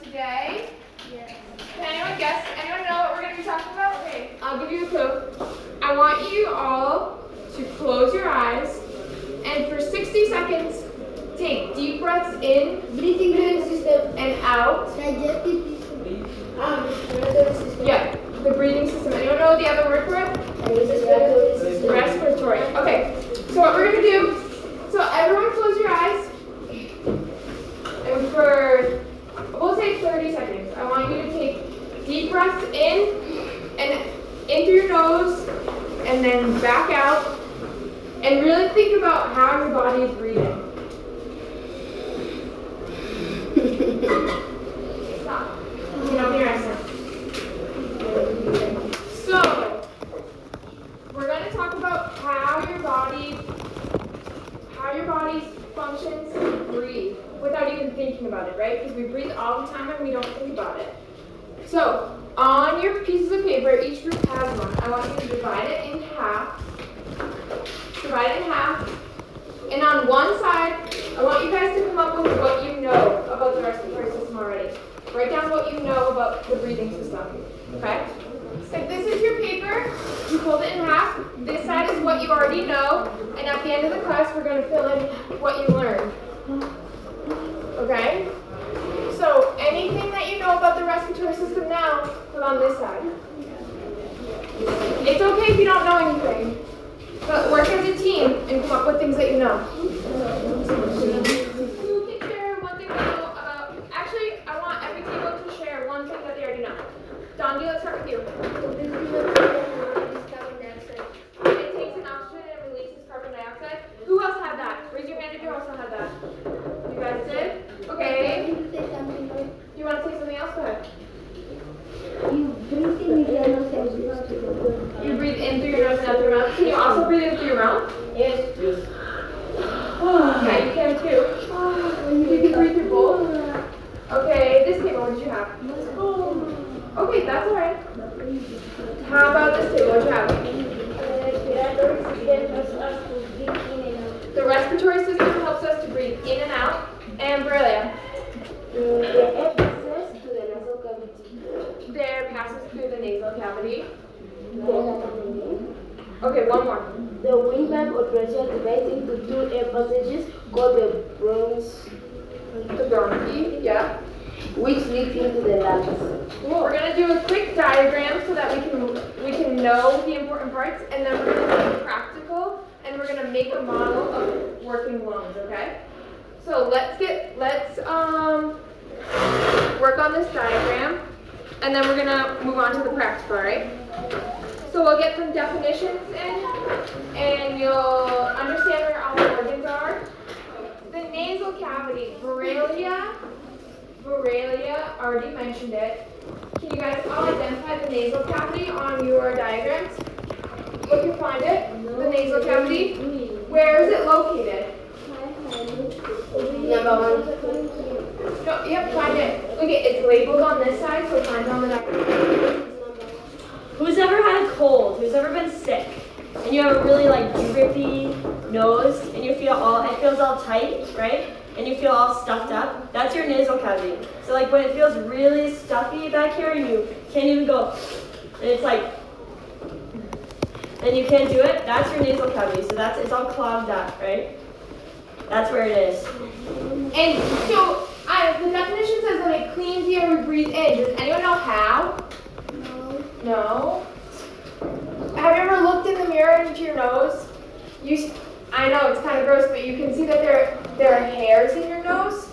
today? Yes. Can anyone guess? Anyone know what we're going to be talking about? Okay, I'll give you a clue. I want you all to close your eyes and for 60 seconds, take deep breaths in, breathing system, and out. Yeah, the breathing system. Anyone know the other word for it? Respiratory. Okay, so what we're going to do, so everyone close your eyes. And for, we'll say 30 seconds. I want you to take deep breaths in through your nose and then back out. And really think about how your body is breathing. Stop. You can open your eyes now. So, we're going to talk about how your body functions to breathe without even thinking about it, right? Because we breathe all the time and we don't think about it. So, on your pieces of paper, each group has one. I want you to divide it in half. And on one side, I want you guys to come up with what you know about the respiratory system already. Write down what you know about the breathing system, okay? If this is your paper, you fold it in half. This side is what you already know, and at the end of the class, we're going to fill in what you learned, okay? So anything that you know about the respiratory system now, put on this side. It's okay if you don't know anything. But work as a team and come up with things that you know. Who can share one thing they know about? Actually, I want every table to share one thing that they already know. Dondi, let's start with you. It takes an oxygen and releases carbon dioxide. Who else had that? Raise your hand if you also had that. You guys did? Okay. You want to say something else? Go ahead. You breathe in through your nose and out through your mouth. Can you also breathe in through your mouth? Yes. Yeah, you can too. You can breathe through both. Okay, this table, what did you have? Okay, that's alright. How about this table? What did you have? The respiratory system helps us to breathe in and out. And Brillia? The air passes through the nasal cavity. The air passes through the nasal cavity. Okay, one more. The windpipe or pressure divides into two air passages called the bronchi, yeah. Which leads into the lungs. Cool. We're gonna do a quick diagram so that we can know the important parts, and then we're gonna do practical, and we're gonna make a model of working lungs. Okay. So let's work on this diagram, and then we're gonna move on to the practical. All right. So we'll get some definitions in, and you'll understand where all the organs are. The nasal cavity, Borrelia, already mentioned it. Can you guys all identify the nasal cavity on your diagrams? Look and find it. The nasal cavity. Where is it located? Number one. No, yep, find it. Look, it's labeled on this side, so find it on the diagram. Who's ever had a cold? Who's ever been sick? And you have a really drippy nose, and it feels all tight, right? And you feel all stuffed up. That's your nasal cavity. So when it feels really stuffy back here, and you can't even go, and it's and you can't do it. That's your nasal cavity. So it's all clogged up, right? That's where it is. And so the definition says that it cleans the air we breathe in. Does anyone know how? No. Have you ever looked in the mirror into your nose? I know it's kind of gross, but you can see that there are hairs in your nose.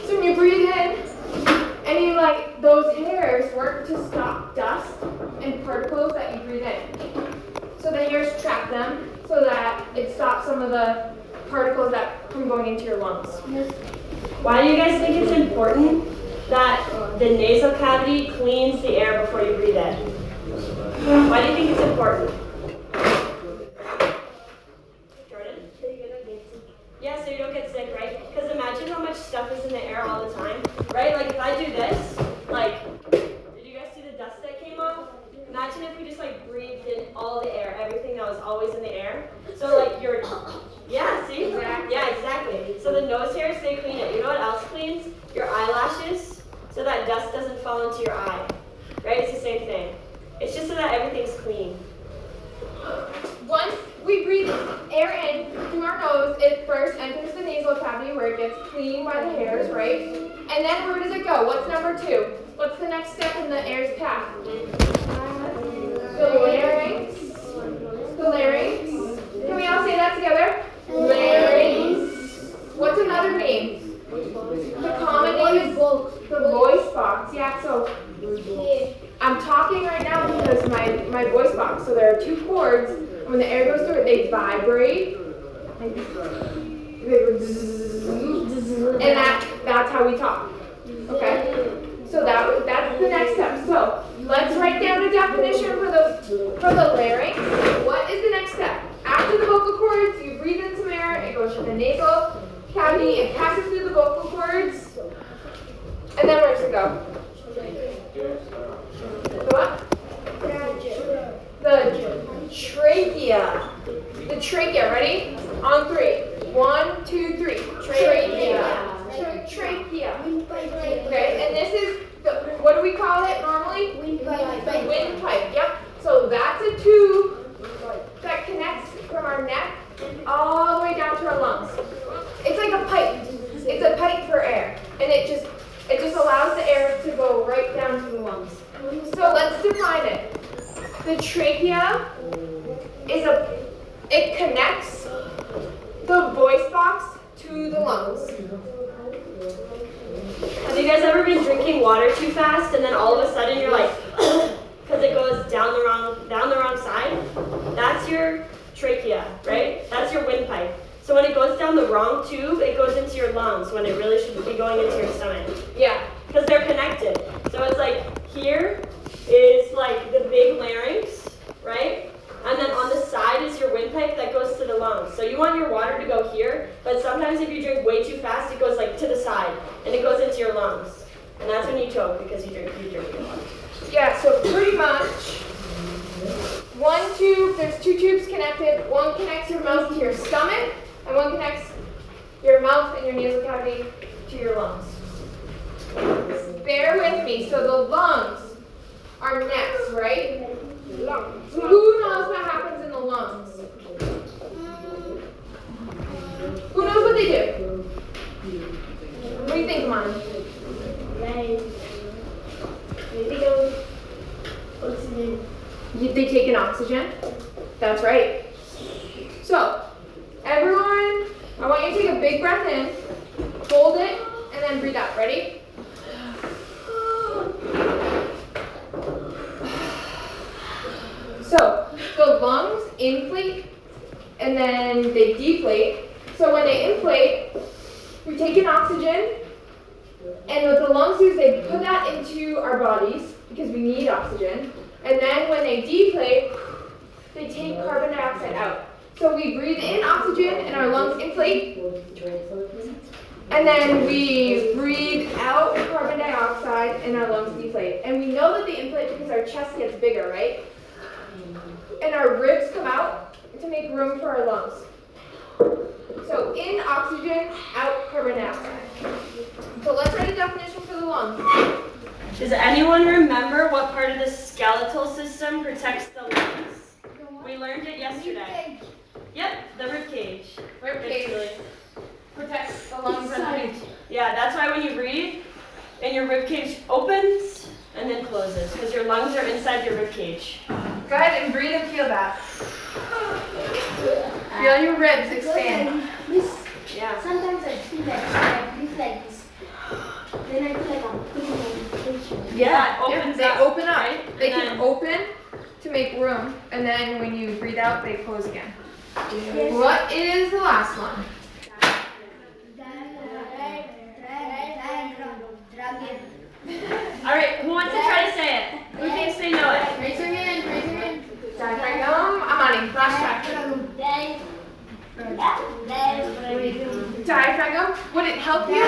So when you breathe in, those hairs work to stop dust and particles that you breathe in. So the hairs trap them so that it stops some of the particles from going into your lungs. Why do you guys think it's important that the nasal cavity cleans the air before you breathe in? Why do you think it's important? Jordan? Yeah, so you don't get sick, right? Because imagine how much stuff is in the air all the time, right? If I do this, did you guys see the dust that came off? Imagine if we just breathed in all the air, everything that was always in the air. So yeah, see? Exactly. Yeah, exactly. So the nose hairs, they clean it. You know what else cleans? Your eyelashes. go into your eye. Right? It's the same thing. It's just so that everything's clean. Once we breathe air in through our nose, it first enters the nasal cavity where it gets cleaned by the hairs, right? And then where does it go? What's number 2? What's the next step in the air's path? The larynx. The larynx. Can we all say that together? Larynx. What's another name? The common name is the voice box. Yeah, so I'm talking right now because my voice box. So there are 2 cords. And when the air goes through it, they vibrate. They go and that's how we talk. Okay? So that's the next step. So let's write down a definition for the larynx. What is the next step? After the vocal cords, you breathe in some air, it goes to the nasal cavity, it passes through the vocal cords, and then where does it go? The what? The trachea. The trachea, ready? On 3. 1, 2, 3. Trachea. Trachea. Okay, and this is, what do we call it normally? Windpipe, yep. So that's a tube that connects from our neck all the way down to our lungs. It's like a pipe. It's a pipe for air. And it just allows the air to go right down to the lungs. So let's define it. The trachea it connects the voice box to the lungs. Have you guys ever been drinking water too fast and then all of a sudden you're like, because it goes down the wrong side? That's your trachea, right? That's your windpipe. So when it goes down the wrong tube, it goes into your lungs when it really should be going into your stomach. Yeah. Because they're connected. So it's like here is like the big larynx, right? And then on the side is your windpipe that goes to the lungs. So you want your water to go here, but sometimes if you drink way too fast, it goes like to the side and it goes into your lungs. And that's when you choke because you drink too much. Yeah, so pretty much one tube, there's 2 tubes connected. One connects your mouth to your stomach, and one connects your mouth and your nasal cavity to your lungs. Bear with me. So the lungs are next, right? Lungs. Who knows what happens in the lungs? Who knows what they do? What do you think, Mom? They take in oxygen. That's right. So, everyone, I want you to take a big breath in, hold it, and then breathe out. Ready? So, the lungs inflate and then they deflate. So when they inflate, we take in oxygen, and what the lungs do is they put that into our bodies because we need oxygen. And then when they deflate, they take carbon dioxide out. So we breathe in oxygen and our lungs inflate. And then we breathe out carbon dioxide and our lungs deflate. And we know that they inflate because our chest gets bigger, right? And our ribs come out to make room for our lungs. So in oxygen, out carbon dioxide. So let's write a definition for the lungs. Does anyone remember what part of the skeletal system protects the lungs? We learned it yesterday. Yep, the rib cage. Rib cage protects the lungs and the breath. Yeah, that's why when you breathe, and your rib cage opens and then closes, because your lungs are inside your rib cage. Go ahead and breathe and feel that. Feel your ribs expand. Yeah. Sometimes I feel like I breathe like this. Then I feel like I'm putting my tension. Yeah, They open up. Right? They can open to make room, and then when you breathe out, they close again. Yes. What is the last one? All right, who wants to try to say it? Who thinks they know it? Raise your hand, raise your hand. Diaphragm. I'm on a flash track. Diaphragm. Would it help you